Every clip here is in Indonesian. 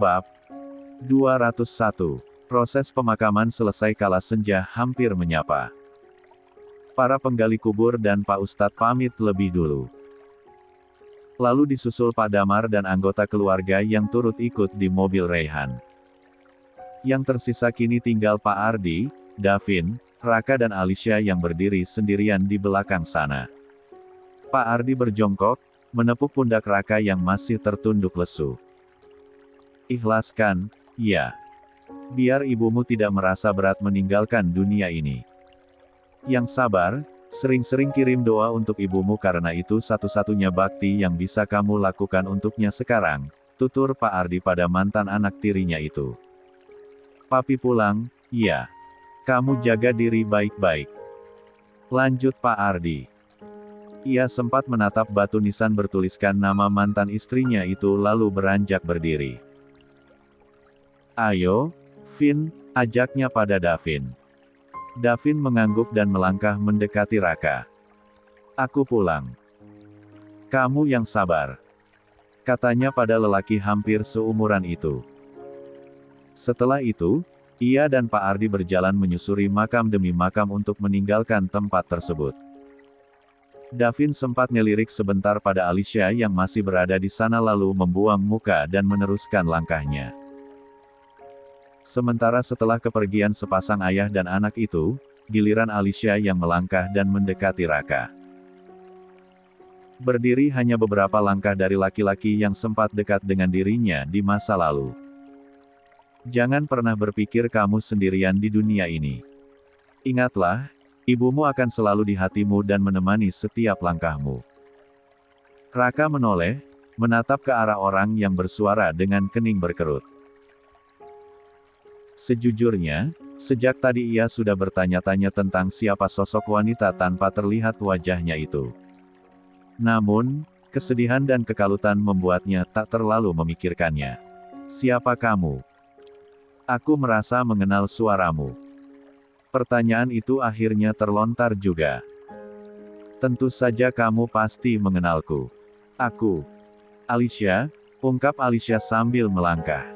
Bab 201. Proses pemakaman selesai kala senja hampir menyapa. Para penggali kubur dan Pak Ustadz pamit lebih dulu. Lalu disusul Pak Damar dan anggota keluarga yang turut ikut di mobil Raihan. Yang tersisa kini tinggal Pak Ardi, Davin, Raka dan Alicia yang berdiri sendirian di belakang sana. Pak Ardi berjongkok, menepuk pundak Raka yang masih tertunduk lesu. Ikhlaskan, ya. Biar ibumu tidak merasa berat meninggalkan dunia ini. Yang sabar, sering-sering kirim doa untuk ibumu karena itu satu-satunya bakti yang bisa kamu lakukan untuknya sekarang, tutur Pak Ardi pada mantan anak tirinya itu. Papi pulang, ya. Kamu jaga diri baik-baik. Lanjut Pak Ardi. Ia sempat menatap batu nisan bertuliskan nama mantan istrinya itu lalu beranjak berdiri. Ayo, Vin, ajaknya pada Davin. Davin mengangguk dan melangkah mendekati Raka. Aku pulang. Kamu yang sabar. Katanya pada lelaki hampir seumuran itu. Setelah itu, ia dan Pak Ardi berjalan menyusuri makam demi makam untuk meninggalkan tempat tersebut. Davin sempat ngelirik sebentar pada Alicia yang masih berada di sana lalu membuang muka dan meneruskan langkahnya. Sementara setelah kepergian sepasang ayah dan anak itu, giliran Alicia yang melangkah dan mendekati Raka. Berdiri hanya beberapa langkah dari laki-laki yang sempat dekat dengan dirinya di masa lalu. Jangan pernah berpikir kamu sendirian di dunia ini. Ingatlah, ibumu akan selalu di hatimu dan menemani setiap langkahmu. Raka menoleh, menatap ke arah orang yang bersuara dengan kening berkerut. Sejujurnya, sejak tadi ia sudah bertanya-tanya tentang siapa sosok wanita tanpa terlihat wajahnya itu. Namun, kesedihan dan kekalutan membuatnya tak terlalu memikirkannya. Siapa kamu? Aku merasa mengenal suaramu. Pertanyaan itu akhirnya terlontar juga. Tentu saja kamu pasti mengenalku. Aku. Alicia, ungkap Alicia sambil melangkah.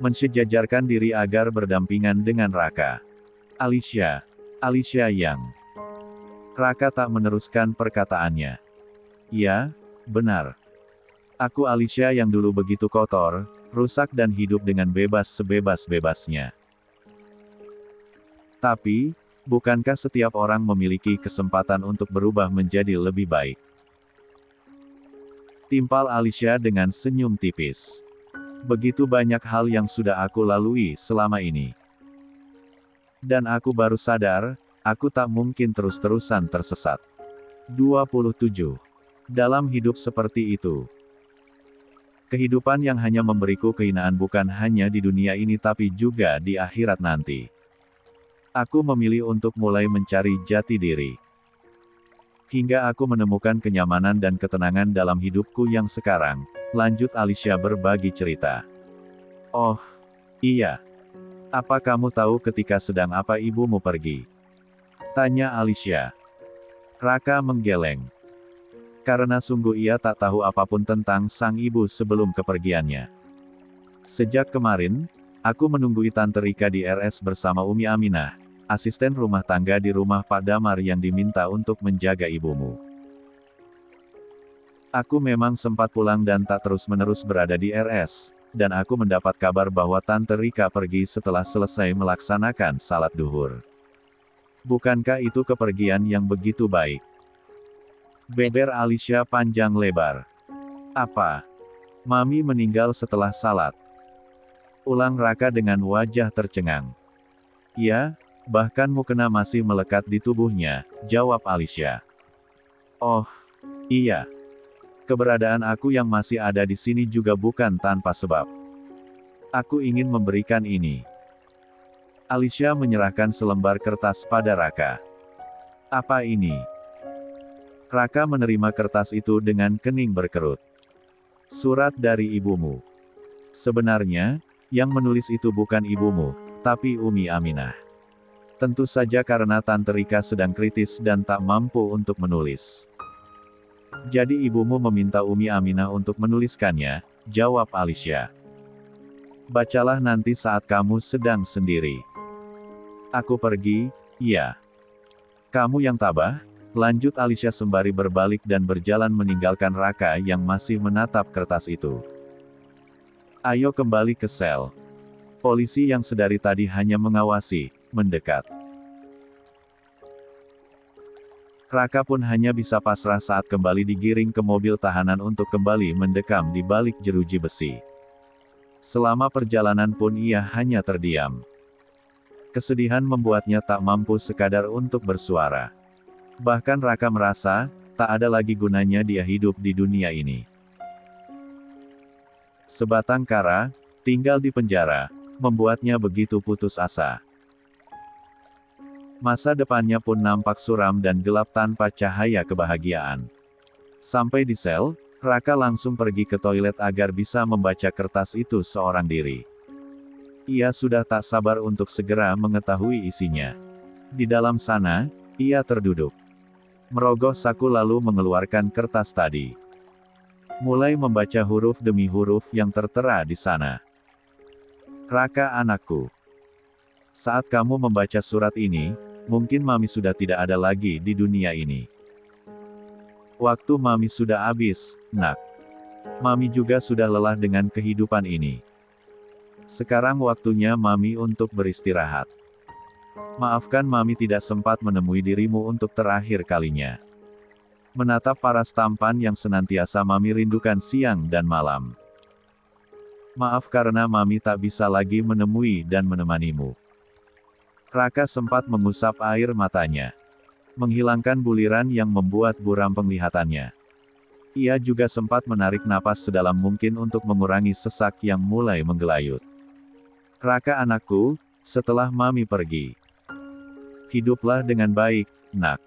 Mensejajarkan diri agar berdampingan dengan Raka. Alicia. Alicia yang. Raka tak meneruskan perkataannya. Ya, benar. Aku Alicia yang dulu begitu kotor, rusak dan hidup dengan bebas sebebas-bebasnya. Tapi, bukankah setiap orang memiliki kesempatan untuk berubah menjadi lebih baik? Timpal Alicia dengan senyum tipis. Begitu banyak hal yang sudah aku lalui selama ini. Dan aku baru sadar, aku tak mungkin terus-terusan tersesat. 27. Dalam hidup seperti itu. Kehidupan yang hanya memberiku kehinaan bukan hanya di dunia ini tapi juga di akhirat nanti. Aku memilih untuk mulai mencari jati diri. Hingga aku menemukan kenyamanan dan ketenangan dalam hidupku yang sekarang, lanjut Alicia berbagi cerita. Oh, iya. Apa kamu tahu ketika sedang apa ibumu pergi? Tanya Alicia. Raka menggeleng. Karena sungguh ia tak tahu apapun tentang sang ibu sebelum kepergiannya. Sejak kemarin, aku menunggui Tante Rika di RS bersama Umi Aminah, asisten rumah tangga di rumah Pak Damar yang diminta untuk menjaga ibumu. Aku memang sempat pulang dan tak terus-menerus berada di RS, dan aku mendapat kabar bahwa Tante Rika pergi setelah selesai melaksanakan salat duhur. Bukankah itu kepergian yang begitu baik? Beber Alicia panjang lebar. Apa? Mami meninggal setelah salat? Ulang Raka dengan wajah tercengang. Ya, bahkan mukena masih melekat di tubuhnya, jawab Alicia. Oh, iya. Keberadaan aku yang masih ada di sini juga bukan tanpa sebab. Aku ingin memberikan ini. Alicia menyerahkan selembar kertas pada Raka. Apa ini? Raka menerima kertas itu dengan kening berkerut. Surat dari ibumu. Sebenarnya, yang menulis itu bukan ibumu, tapi Umi Aminah. Tentu saja karena Tante Rika sedang kritis dan tak mampu untuk menulis. Jadi ibumu meminta Umi Aminah untuk menuliskannya, jawab Alicia. Bacalah nanti saat kamu sedang sendiri. Aku pergi, iya. Kamu yang tabah, lanjut Alicia sembari berbalik dan berjalan meninggalkan Raka yang masih menatap kertas itu. Ayo kembali ke sel. Polisi yang sedari tadi hanya mengawasi, mendekat. Raka pun hanya bisa pasrah saat kembali digiring ke mobil tahanan untuk kembali mendekam di balik jeruji besi. Selama perjalanan pun ia hanya terdiam. Kesedihan membuatnya tak mampu sekadar untuk bersuara. Bahkan Raka merasa, tak ada lagi gunanya dia hidup di dunia ini. Sebatang kara, tinggal di penjara, membuatnya begitu putus asa. Masa depannya pun nampak suram dan gelap tanpa cahaya kebahagiaan. Sampai di sel, Raka langsung pergi ke toilet agar bisa membaca kertas itu seorang diri. Ia sudah tak sabar untuk segera mengetahui isinya. Di dalam sana, ia terduduk. Merogoh saku lalu mengeluarkan kertas tadi. Mulai membaca huruf demi huruf yang tertera di sana. Raka anakku. Saat kamu membaca surat ini, mungkin Mami sudah tidak ada lagi di dunia ini. Waktu Mami sudah habis, nak. Mami juga sudah lelah dengan kehidupan ini. Sekarang waktunya Mami untuk beristirahat. Maafkan Mami tidak sempat menemui dirimu untuk terakhir kalinya. Menatap paras tampan yang senantiasa Mami rindukan siang dan malam. Maaf karena Mami tak bisa lagi menemui dan menemanimu. Raka sempat mengusap air matanya. Menghilangkan buliran yang membuat buram penglihatannya. Ia juga sempat menarik napas sedalam mungkin untuk mengurangi sesak yang mulai menggelayut. Raka anakku, setelah Mami pergi. Hiduplah dengan baik, nak.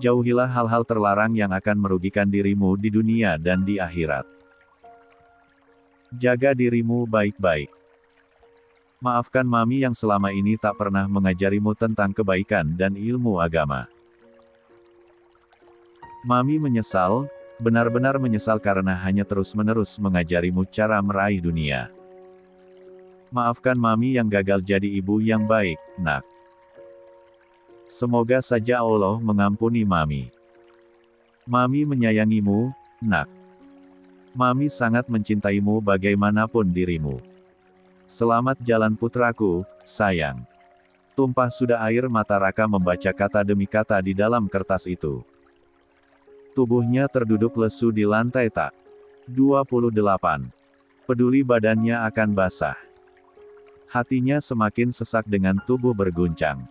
Jauhilah hal-hal terlarang yang akan merugikan dirimu di dunia dan di akhirat. Jaga dirimu baik-baik. Maafkan Mami yang selama ini tak pernah mengajarimu tentang kebaikan dan ilmu agama. Mami menyesal, benar-benar menyesal karena hanya terus-menerus mengajarimu cara meraih dunia. Maafkan Mami yang gagal jadi ibu yang baik, nak. Semoga saja Allah mengampuni Mami. Mami menyayangimu, nak. Mami sangat mencintaimu bagaimanapun dirimu. Selamat jalan putraku, sayang. Tumpah sudah air mata Raka membaca kata demi kata di dalam kertas itu. Tubuhnya terduduk lesu di lantai tak. 28. Peduli badannya akan basah. Hatinya semakin sesak dengan tubuh berguncang.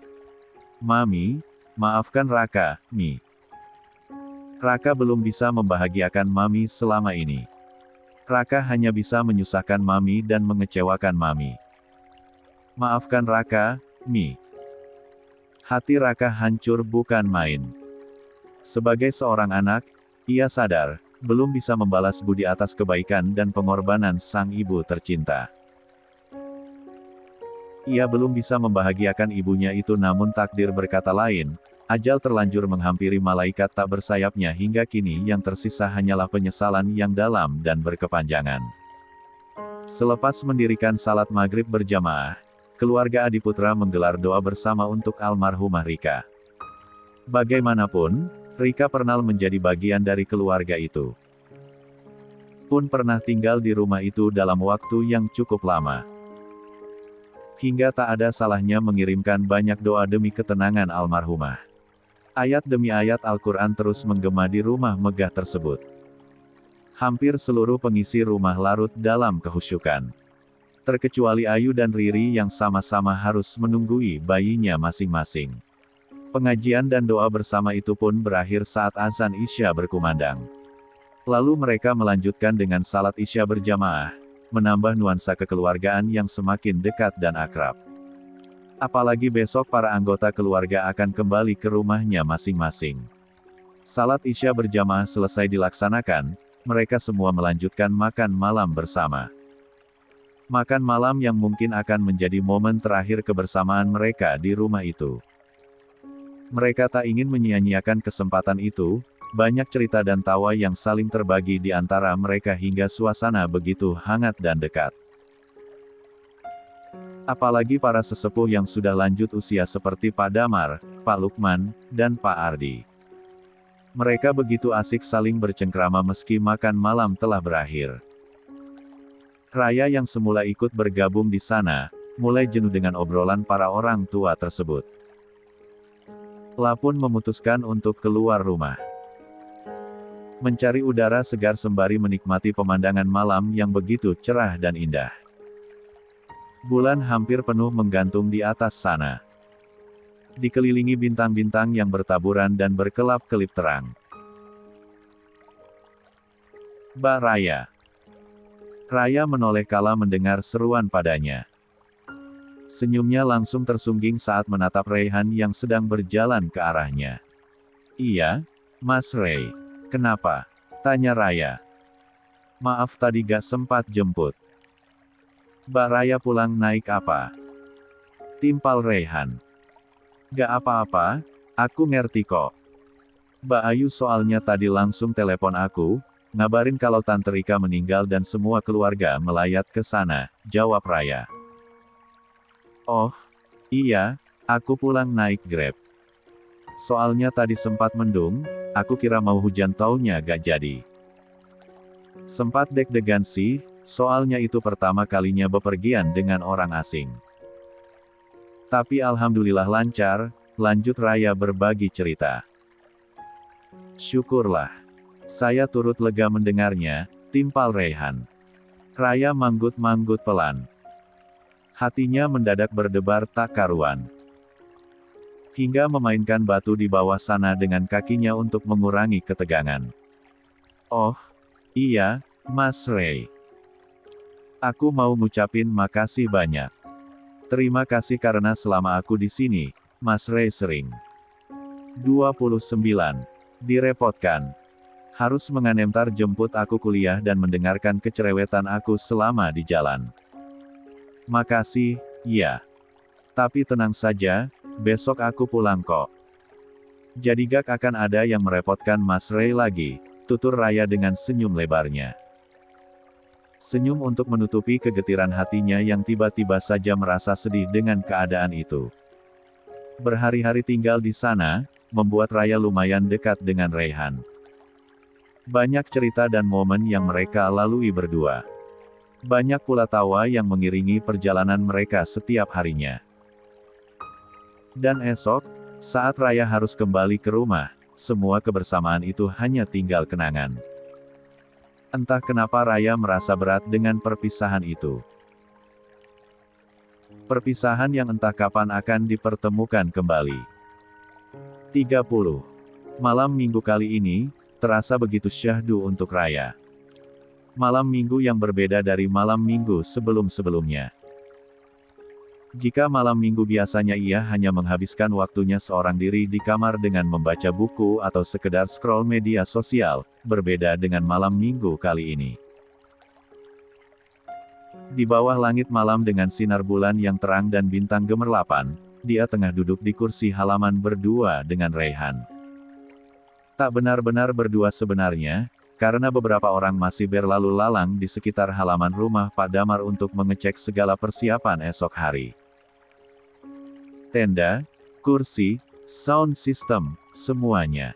Mami, maafkan Raka, Mi. Raka belum bisa membahagiakan Mami selama ini. Raka hanya bisa menyusahkan Mami dan mengecewakan Mami. Maafkan Raka, Mi. Hati Raka hancur bukan main. Sebagai seorang anak, ia sadar, belum bisa membalas budi atas kebaikan dan pengorbanan sang ibu tercinta. Ia belum bisa membahagiakan ibunya itu namun takdir berkata lain, ajal terlanjur menghampiri malaikat tak bersayapnya hingga kini yang tersisa hanyalah penyesalan yang dalam dan berkepanjangan. Selepas mendirikan salat maghrib berjamaah, keluarga Adiputra menggelar doa bersama untuk almarhumah Rika. Bagaimanapun, Rika pernah menjadi bagian dari keluarga itu. Pun pernah tinggal di rumah itu dalam waktu yang cukup lama. Hingga tak ada salahnya mengirimkan banyak doa demi ketenangan almarhumah. Ayat demi ayat Al-Quran terus menggema di rumah megah tersebut. Hampir seluruh pengisi rumah larut dalam kehusyukan. Terkecuali Ayu dan Riri yang sama-sama harus menunggui bayinya masing-masing. Pengajian dan doa bersama itu pun berakhir saat azan Isya berkumandang. Lalu mereka melanjutkan dengan salat Isya berjamaah, menambah nuansa kekeluargaan yang semakin dekat dan akrab. Apalagi besok para anggota keluarga akan kembali ke rumahnya masing-masing. Salat Isya berjamaah selesai dilaksanakan, mereka semua melanjutkan makan malam bersama. Makan malam yang mungkin akan menjadi momen terakhir kebersamaan mereka di rumah itu. Mereka tak ingin menyia-nyiakan kesempatan itu. Banyak cerita dan tawa yang saling terbagi di antara mereka hingga suasana begitu hangat dan dekat. Apalagi para sesepuh yang sudah lanjut usia seperti Pak Damar, Pak Lukman, dan Pak Ardi. Mereka begitu asik saling bercengkrama meski makan malam telah berakhir. Raya yang semula ikut bergabung di sana, mulai jenuh dengan obrolan para orang tua tersebut. La pun memutuskan untuk keluar rumah. Mencari udara segar sembari menikmati pemandangan malam yang begitu cerah dan indah. Bulan hampir penuh menggantung di atas sana. Dikelilingi bintang-bintang yang bertaburan dan berkelap-kelip terang. Mbak Raya. Raya menoleh kala mendengar seruan padanya. Senyumnya langsung tersungging saat menatap Raihan yang sedang berjalan ke arahnya. Iya, Mas Ray. Kenapa? Tanya Raya. Maaf tadi gak sempat jemput. Mbak Raya pulang naik apa? Timpal Raihan. Gak apa-apa, aku ngerti kok. Mbak Ayu soalnya tadi langsung telepon aku, ngabarin kalau Tante Rika meninggal dan semua keluarga melayat ke sana, jawab Raya. Oh, iya, aku pulang naik Grab. Soalnya tadi sempat mendung, aku kira mau hujan taunya gak jadi. Sempat deg-degan sih, soalnya itu pertama kalinya bepergian dengan orang asing. Tapi alhamdulillah lancar, lanjut Raya berbagi cerita. Syukurlah. Saya turut lega mendengarnya, timpal Raihan. Raya manggut-manggut pelan. Hatinya mendadak berdebar tak karuan. Hingga memainkan batu di bawah sana dengan kakinya untuk mengurangi ketegangan. Oh, iya, Mas Ray. Aku mau ngucapin makasih banyak. Terima kasih karena selama aku di sini, Mas Ray sering 29. Direpotkan. Harus mengantar jemput aku kuliah dan mendengarkan kecerewetan aku selama di jalan. Makasih, ya. Tapi tenang saja, besok aku pulang kok. Jadi gak akan ada yang merepotkan Mas Ray lagi, tutur Raya dengan senyum lebarnya. Senyum untuk menutupi kegetiran hatinya yang tiba-tiba saja merasa sedih dengan keadaan itu. Berhari-hari tinggal di sana, membuat Raya lumayan dekat dengan Raihan. Banyak cerita dan momen yang mereka lalui berdua. Banyak pula tawa yang mengiringi perjalanan mereka setiap harinya. Dan esok, saat Raya harus kembali ke rumah, semua kebersamaan itu hanya tinggal kenangan. Entah kenapa Raya merasa berat dengan perpisahan itu. Perpisahan yang entah kapan akan dipertemukan kembali. 30. Malam minggu kali ini, terasa begitu syahdu untuk Raya. Malam minggu yang berbeda dari malam minggu sebelum-sebelumnya. Jika malam minggu biasanya ia hanya menghabiskan waktunya seorang diri di kamar dengan membaca buku atau sekedar scroll media sosial, berbeda dengan malam minggu kali ini. Di bawah langit malam dengan sinar bulan yang terang dan bintang gemerlapan, dia tengah duduk di kursi halaman berdua dengan Raihan. Tak benar-benar berdua sebenarnya, karena beberapa orang masih berlalu lalang di sekitar halaman rumah Pak Damar untuk mengecek segala persiapan esok hari. Tenda, kursi, sound system, semuanya.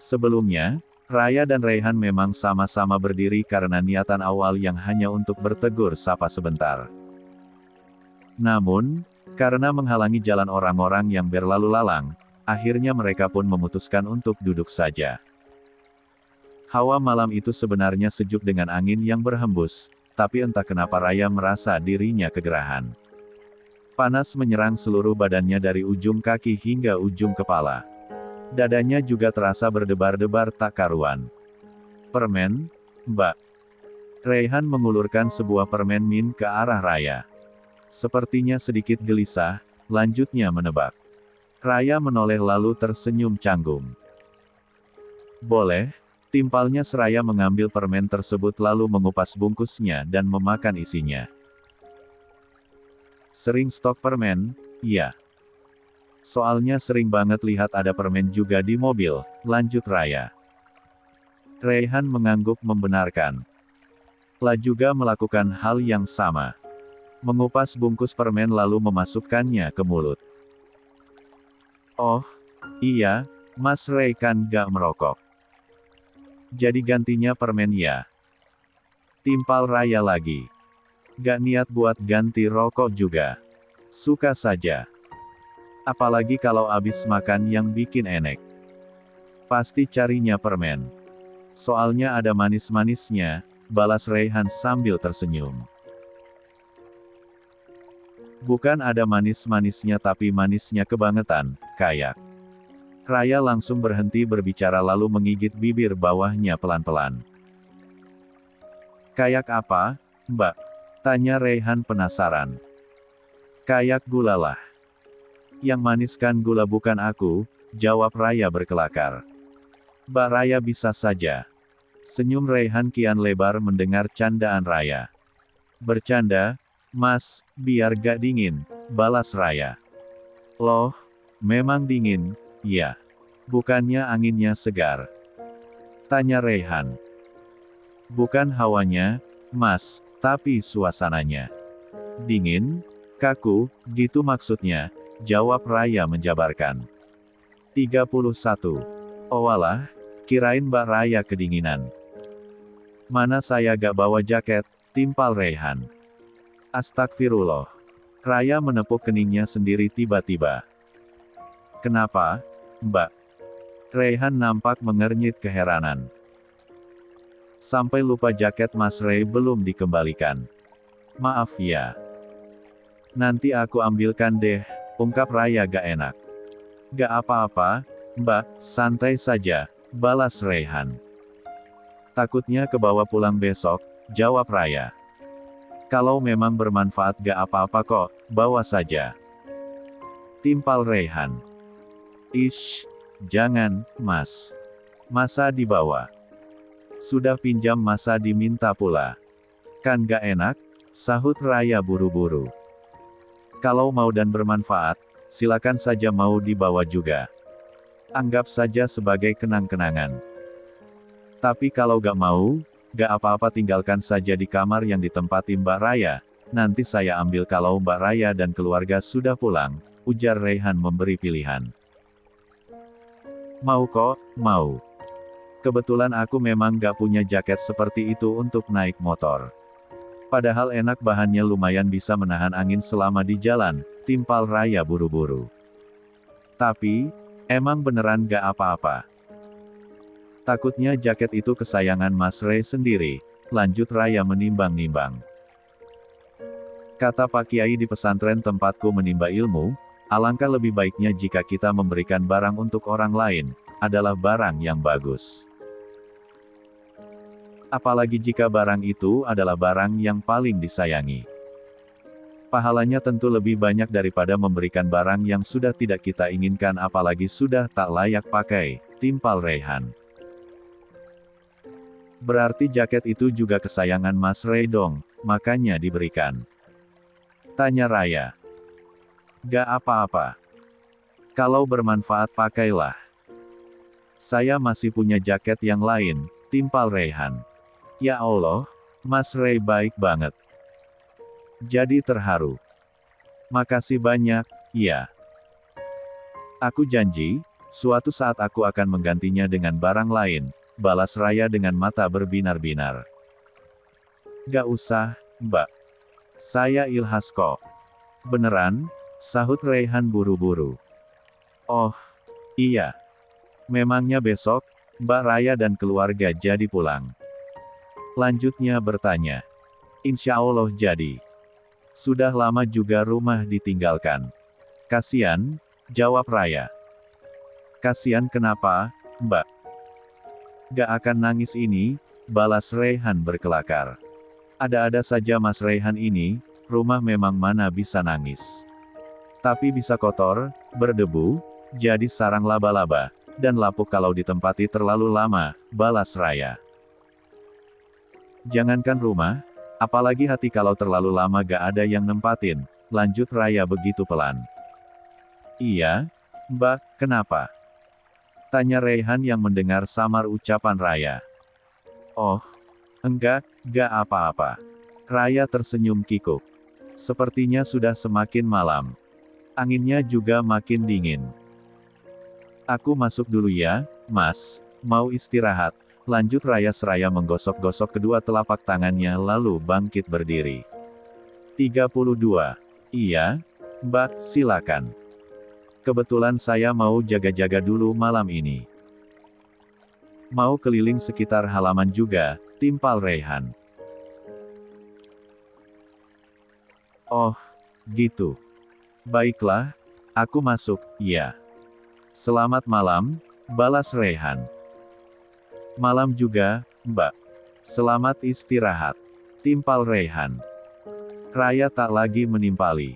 Sebelumnya, Raya dan Raihan memang sama-sama berdiri karena niatan awal yang hanya untuk bertegur sapa sebentar. Namun, karena menghalangi jalan orang-orang yang berlalu lalang, akhirnya mereka pun memutuskan untuk duduk saja. Hawa malam itu sebenarnya sejuk dengan angin yang berhembus, tapi entah kenapa Raya merasa dirinya kegerahan. Panas menyerang seluruh badannya dari ujung kaki hingga ujung kepala. Dadanya juga terasa berdebar-debar tak karuan. Permen, Mbak. Raihan mengulurkan sebuah permen min ke arah Raya. Sepertinya sedikit gelisah, lanjutnya menebak. Raya menoleh lalu tersenyum canggung. Boleh, timpalnya seraya mengambil permen tersebut lalu mengupas bungkusnya dan memakan isinya. Sering stok permen, ya. Soalnya sering banget lihat ada permen juga di mobil, lanjut Raya. Raihan mengangguk membenarkan. La juga melakukan hal yang sama. mengupas bungkus permen lalu memasukkannya ke mulut. Oh, iya, Mas Ray kan gak merokok. Jadi gantinya permen ya. Timpal Raya lagi. Gak niat buat ganti rokok juga. Suka saja. Apalagi kalau abis makan yang bikin enek. Pasti carinya permen. Soalnya ada manis-manisnya, balas Rayhan sambil tersenyum. Bukan ada manis-manisnya tapi manisnya kebangetan, kayak. Raya langsung berhenti berbicara lalu menggigit bibir bawahnya pelan-pelan. Kayak apa, Mbak? Tanya Rayhan penasaran. Kayak gula lah. Yang maniskan gula bukan aku, jawab Raya berkelakar. Mbak Raya bisa saja. Senyum Rayhan kian lebar mendengar candaan Raya. Bercanda, Mas, biar gak dingin, balas Raya. Loh, memang dingin, ya. Bukannya anginnya segar? Tanya Rayhan. Bukan hawanya, Mas, tapi suasananya. Dingin, kaku, gitu maksudnya, jawab Raya menjabarkan. 31. Oh alah, kirain Mbak Raya kedinginan. Mana saya gak bawa jaket, timpal Rayhan. Astagfirullah. Raya menepuk keningnya sendiri tiba-tiba. Kenapa, Mbak? Rayhan nampak mengernyit keheranan. Sampai lupa jaket Mas Ray belum dikembalikan. Maaf ya. Nanti aku ambilkan deh, ungkap Raya gak enak. Gak apa-apa, Mbak, santai saja, balas Rayhan. Takutnya kebawa pulang besok, jawab Raya. Kalau memang bermanfaat gak apa-apa kok, bawa saja. Timpal Rayhan. Ish, jangan, Mas. Masa dibawa? Sudah pinjam masa diminta pula. Kan gak enak, sahut Raya buru-buru. Kalau mau dan bermanfaat, silakan saja mau dibawa juga. Anggap saja sebagai kenang-kenangan. Tapi kalau gak mau, gak apa-apa tinggalkan saja di kamar yang ditempati Mbak Raya, nanti saya ambil kalau Mbak Raya dan keluarga sudah pulang, ujar Rayhan memberi pilihan. Mau kok, mau. Kebetulan aku memang gak punya jaket seperti itu untuk naik motor. Padahal enak bahannya lumayan bisa menahan angin selama di jalan, timpal Raya buru-buru. Tapi, emang beneran gak apa-apa. Takutnya jaket itu kesayangan Mas Ray sendiri, lanjut Raya menimbang-nimbang. Kata Pak Kiai di pesantren tempatku menimba ilmu, alangkah lebih baiknya jika kita memberikan barang untuk orang lain, adalah barang yang bagus. Apalagi jika barang itu adalah barang yang paling disayangi. Pahalanya tentu lebih banyak daripada memberikan barang yang sudah tidak kita inginkan apalagi sudah tak layak pakai, timpal Rayhan. Berarti jaket itu juga kesayangan Mas Ray dong, makanya diberikan. Tanya Raya. Gak apa-apa. Kalau bermanfaat pakailah. Saya masih punya jaket yang lain, timpal Rayhan. Ya Allah, Mas Ray baik banget. Jadi terharu. Makasih banyak, ya. Aku janji, suatu saat aku akan menggantinya dengan barang lain, balas Raya dengan mata berbinar-binar. Gak usah, Mbak. Saya ilhas kok. Beneran? Sahut Rayhan buru-buru. Oh, iya. Memangnya besok, Mbak Raya dan keluarga jadi pulang? Lanjutnya bertanya. Insya Allah jadi. Sudah lama juga rumah ditinggalkan. Kasian, jawab Raya. Kasian kenapa, Mbak? Gak akan nangis ini, balas Rayhan berkelakar. Ada-ada saja Mas Rayhan ini, rumah memang mana bisa nangis. Tapi bisa kotor, berdebu, jadi sarang laba-laba, dan lapuk kalau ditempati terlalu lama, balas Raya. Jangankan rumah, apalagi hati kalau terlalu lama gak ada yang nempatin, lanjut Raya begitu pelan. Iya, Mbak, kenapa? Tanya Rayhan yang mendengar samar ucapan Raya. Oh, enggak, gak apa-apa. Raya tersenyum kikuk. Sepertinya sudah semakin malam. Anginnya juga makin dingin. Aku masuk dulu ya, Mas. Mau istirahat. Lanjut Raya seraya menggosok-gosok kedua telapak tangannya lalu bangkit berdiri. 32. Iya, Mbak, silakan. Kebetulan saya mau jaga-jaga dulu malam ini. Mau keliling sekitar halaman juga, timpal Raihan. Oh, gitu. Baiklah, aku masuk, ya. Selamat malam, balas Raihan. Malam juga, Mbak. Selamat istirahat. Timpal Raihan. Raya tak lagi menimpali.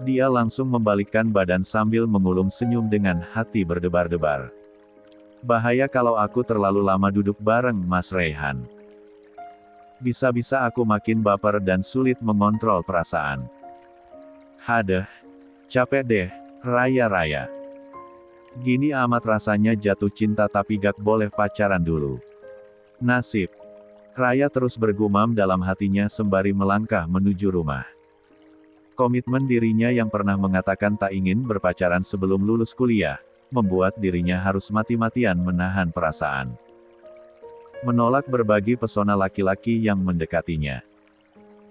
Dia langsung membalikkan badan sambil mengulum senyum dengan hati berdebar-debar. Bahaya kalau aku terlalu lama duduk bareng Mas Raihan. Bisa-bisa aku makin baper dan sulit mengontrol perasaan. Hadeh. Capek deh, Raya. Gini amat rasanya jatuh cinta tapi gak boleh pacaran dulu. Nasib. Raya terus bergumam dalam hatinya sembari melangkah menuju rumah. Komitmen dirinya yang pernah mengatakan tak ingin berpacaran sebelum lulus kuliah, membuat dirinya harus mati-matian menahan perasaan. Menolak berbagi pesona laki-laki yang mendekatinya.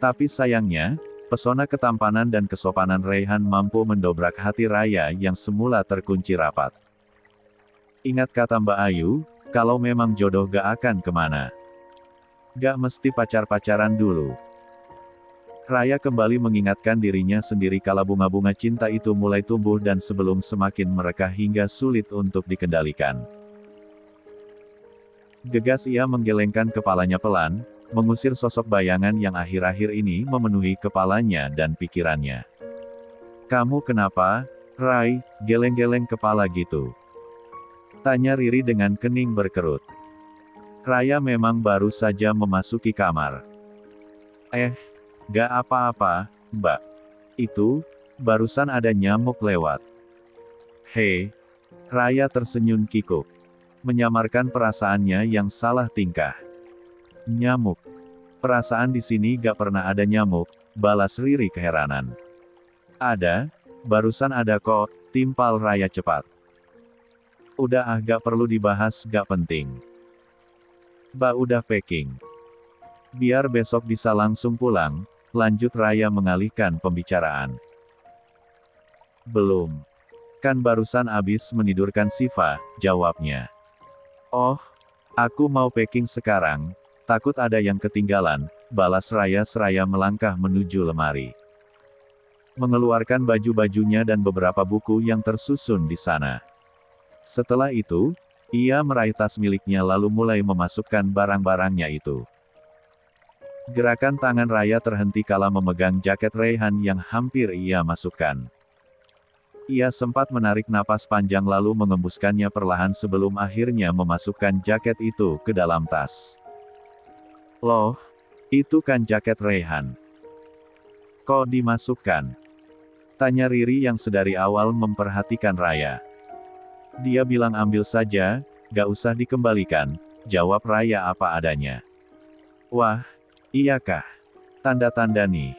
Tapi sayangnya, pesona ketampanan dan kesopanan Raihan mampu mendobrak hati Raya yang semula terkunci rapat. Ingat kata Mbak Ayu, kalau memang jodoh gak akan kemana. Gak mesti pacar-pacaran dulu. Raya kembali mengingatkan dirinya sendiri kala bunga-bunga cinta itu mulai tumbuh dan sebelum semakin merekah hingga sulit untuk dikendalikan. Gegas ia menggelengkan kepalanya pelan, mengusir sosok bayangan yang akhir-akhir ini memenuhi kepalanya dan pikirannya. Kamu kenapa, Rai, geleng-geleng kepala gitu? Tanya Riri dengan kening berkerut. Raya memang baru saja memasuki kamar. Gak apa-apa, Mbak. Itu, barusan ada nyamuk lewat. Hei. Raya tersenyum kikuk. Menyamarkan perasaannya yang salah tingkah. Nyamuk. Perasaan di sini gak pernah ada nyamuk, balas Riri keheranan. Ada, barusan ada kok, timpal Raya cepat. Udah gak perlu dibahas, gak penting. Mbak udah packing. Biar besok bisa langsung pulang, lanjut Raya mengalihkan pembicaraan. Belum. Kan barusan abis menidurkan Siva, jawabnya. Oh, aku mau packing sekarang, takut ada yang ketinggalan, balas Raya seraya melangkah menuju lemari. Mengeluarkan baju-bajunya dan beberapa buku yang tersusun di sana. Setelah itu, ia meraih tas miliknya lalu mulai memasukkan barang-barangnya itu. Gerakan tangan Raya terhenti kala memegang jaket Raihan yang hampir ia masukkan. Ia sempat menarik napas panjang lalu mengembuskannya perlahan sebelum akhirnya memasukkan jaket itu ke dalam tas. Loh, itu kan jaket Raihan. Kok dimasukkan? Tanya Riri yang sedari awal memperhatikan Raya. Dia bilang ambil saja, gak usah dikembalikan, jawab Raya apa adanya. Wah, iyakah? Tanda-tanda nih.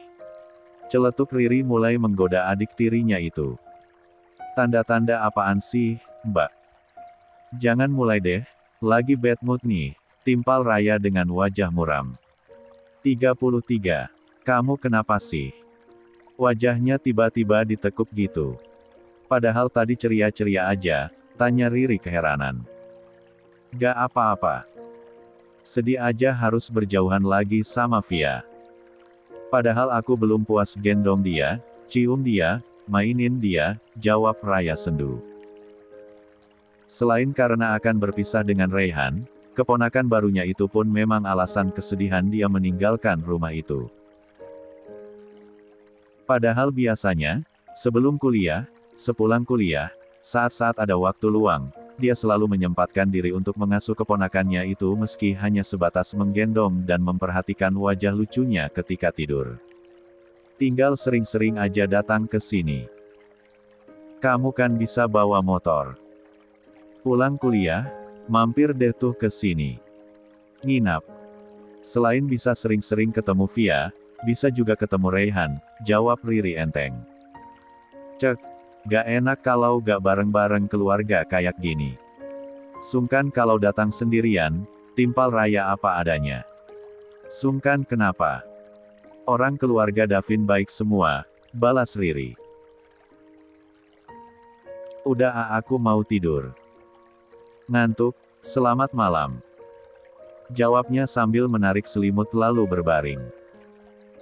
Celetuk Riri mulai menggoda adik tirinya itu. Tanda-tanda apaan sih, Mbak? Jangan mulai deh, lagi bad mood nih, timpal Raya dengan wajah muram. 33. Kamu kenapa sih? Wajahnya tiba-tiba ditekuk gitu. Padahal tadi ceria-ceria aja, tanya Riri keheranan. Gak apa-apa. Sedih aja harus berjauhan lagi sama Via. Padahal aku belum puas gendong dia, cium dia, mainin dia, jawab Raya sendu. Selain karena akan berpisah dengan Raihan, keponakan barunya itu pun memang alasan kesedihan dia meninggalkan rumah itu. Padahal biasanya, sebelum kuliah, sepulang kuliah, saat-saat ada waktu luang, dia selalu menyempatkan diri untuk mengasuh keponakannya itu meski hanya sebatas menggendong dan memperhatikan wajah lucunya ketika tidur. Tinggal sering-sering aja datang ke sini. Kamu kan bisa bawa motor. Pulang kuliah, mampir deh tuh ke sini. Nginap. Selain bisa sering-sering ketemu Via, bisa juga ketemu Raihan, jawab Riri enteng. Cek, gak enak kalau gak bareng-bareng keluarga kayak gini. Sungkan kalau datang sendirian, timpal Raya apa adanya. Sungkan kenapa? Orang keluarga Davin baik semua, balas Riri. Udah aku mau tidur. Ngantuk, selamat malam. Jawabnya sambil menarik selimut lalu berbaring.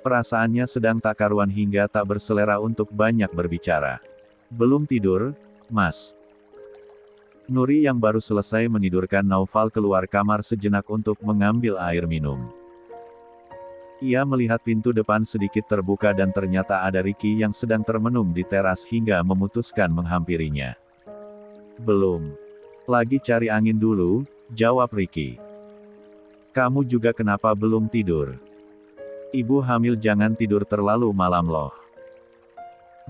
Perasaannya sedang tak karuan hingga tak berselera untuk banyak berbicara. Belum tidur, Mas. Nuri yang baru selesai menidurkan Naufal keluar kamar sejenak untuk mengambil air minum. Ia melihat pintu depan sedikit terbuka dan ternyata ada Ricky yang sedang termenung di teras hingga memutuskan menghampirinya. Belum. Lagi cari angin dulu, jawab Ricky. Kamu juga kenapa belum tidur? Ibu hamil jangan tidur terlalu malam loh.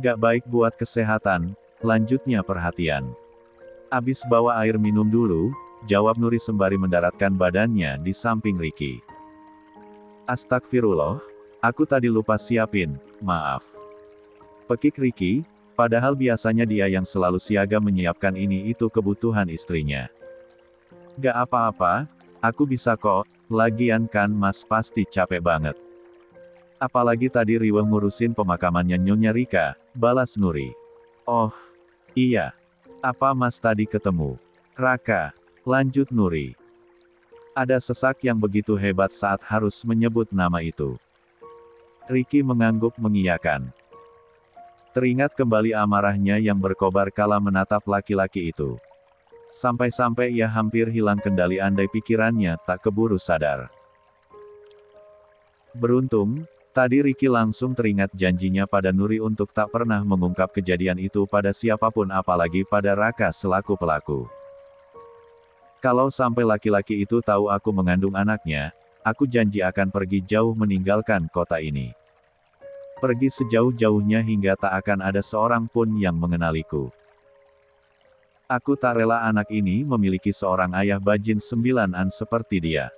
Gak baik buat kesehatan, lanjutnya perhatian. Abis bawa air minum dulu, jawab Nuri sembari mendaratkan badannya di samping Ricky. Astagfirullah, aku tadi lupa siapin, maaf. Pekik Ricky, padahal biasanya dia yang selalu siaga menyiapkan ini itu kebutuhan istrinya. Gak apa-apa, aku bisa kok, lagian kan Mas pasti capek banget. Apalagi tadi riweh ngurusin pemakamannya Nyonya Rika, balas Nuri. Oh, iya. Apa Mas tadi ketemu Raka? Lanjut Nuri. Ada sesak yang begitu hebat saat harus menyebut nama itu. Ricky mengangguk mengiyakan. Teringat kembali amarahnya yang berkobar kala menatap laki-laki itu. Sampai-sampai ia hampir hilang kendali andai pikirannya tak keburu sadar. Beruntung, tadi Ricky langsung teringat janjinya pada Nuri untuk tak pernah mengungkap kejadian itu pada siapapun apalagi pada Raka selaku pelaku. Kalau sampai laki-laki itu tahu aku mengandung anaknya, aku janji akan pergi jauh meninggalkan kota ini. Pergi sejauh-jauhnya hingga tak akan ada seorang pun yang mengenaliku. Aku tak rela anak ini memiliki seorang ayah bajin 9an seperti dia.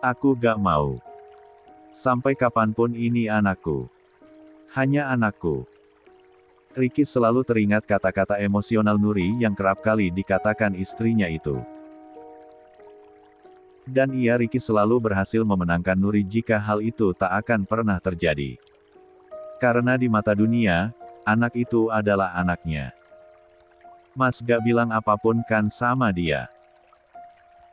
Aku gak mau. Sampai kapanpun ini anakku. Hanya anakku. Ricky selalu teringat kata-kata emosional Nuri yang kerap kali dikatakan istrinya itu. Dan ia Ricky selalu berhasil memenangkan Nuri jika hal itu tak akan pernah terjadi. Karena di mata dunia, anak itu adalah anaknya. Mas gak bilang apapun kan sama dia.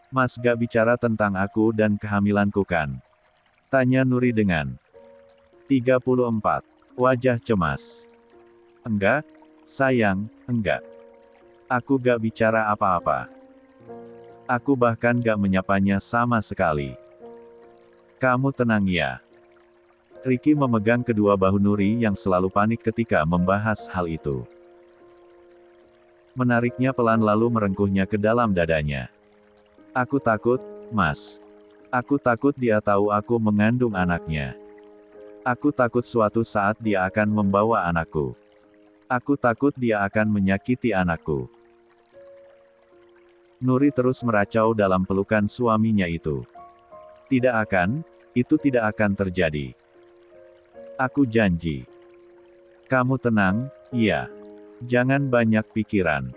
Mas gak bicara tentang aku dan kehamilanku kan? Tanya Nuri dengan 34 wajah cemas. Enggak, sayang, enggak. Aku gak bicara apa-apa. Aku bahkan gak menyapanya sama sekali. Kamu tenang ya. Ricky memegang kedua bahu Nuri yang selalu panik ketika membahas hal itu. Menariknya pelan lalu merengkuhnya ke dalam dadanya. Aku takut, Mas. Aku takut dia tahu aku mengandung anaknya. Aku takut suatu saat dia akan membawa anakku. Aku takut dia akan menyakiti anakku. Nuri terus meracau dalam pelukan suaminya itu. Tidak akan, itu tidak akan terjadi. Aku janji. Kamu tenang, iya. Jangan banyak pikiran.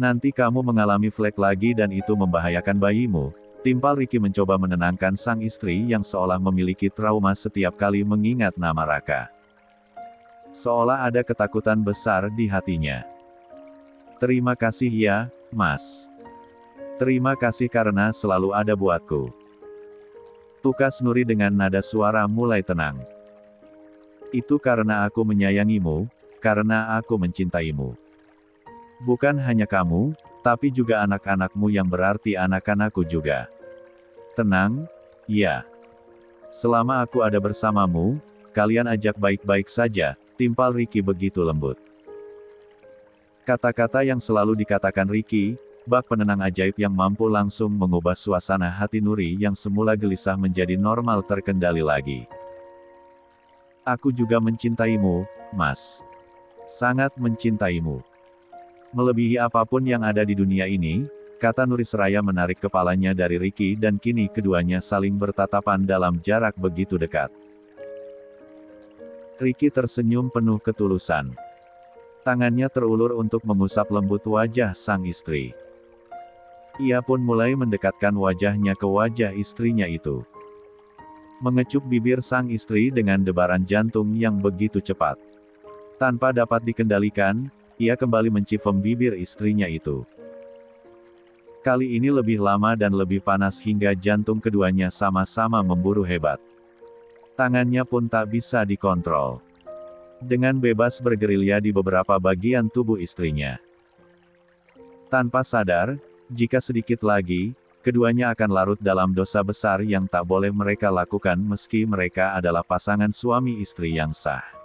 Nanti kamu mengalami flek lagi dan itu membahayakan bayimu. Timpal Ricky mencoba menenangkan sang istri yang seolah memiliki trauma setiap kali mengingat nama Raka. Seolah ada ketakutan besar di hatinya. Terima kasih ya, Mas. Terima kasih karena selalu ada buatku. Tukas Nuri dengan nada suara mulai tenang. Itu karena aku menyayangimu, karena aku mencintaimu. Bukan hanya kamu, tapi juga anak-anakmu yang berarti anak-anakku juga. Tenang, ya. Selama aku ada bersamamu, kalian ajak baik-baik saja, timpal Ricky begitu lembut. Kata-kata yang selalu dikatakan Ricky, bak penenang ajaib yang mampu langsung mengubah suasana hati Nuri yang semula gelisah menjadi normal terkendali lagi. Aku juga mencintaimu, Mas. Sangat mencintaimu. Melebihi apapun yang ada di dunia ini, kata Nurisraya menarik kepalanya dari Ricky dan kini keduanya saling bertatapan dalam jarak begitu dekat. Ricky tersenyum penuh ketulusan. Tangannya terulur untuk mengusap lembut wajah sang istri. Ia pun mulai mendekatkan wajahnya ke wajah istrinya itu. Mengecup bibir sang istri dengan debaran jantung yang begitu cepat. Tanpa dapat dikendalikan, ia kembali mencifem bibir istrinya itu. Kali ini lebih lama dan lebih panas hingga jantung keduanya sama-sama memburu hebat. Tangannya pun tak bisa dikontrol. Dengan bebas bergerilya di beberapa bagian tubuh istrinya. Tanpa sadar, jika sedikit lagi, keduanya akan larut dalam dosa besar yang tak boleh mereka lakukan meski mereka adalah pasangan suami istri yang sah.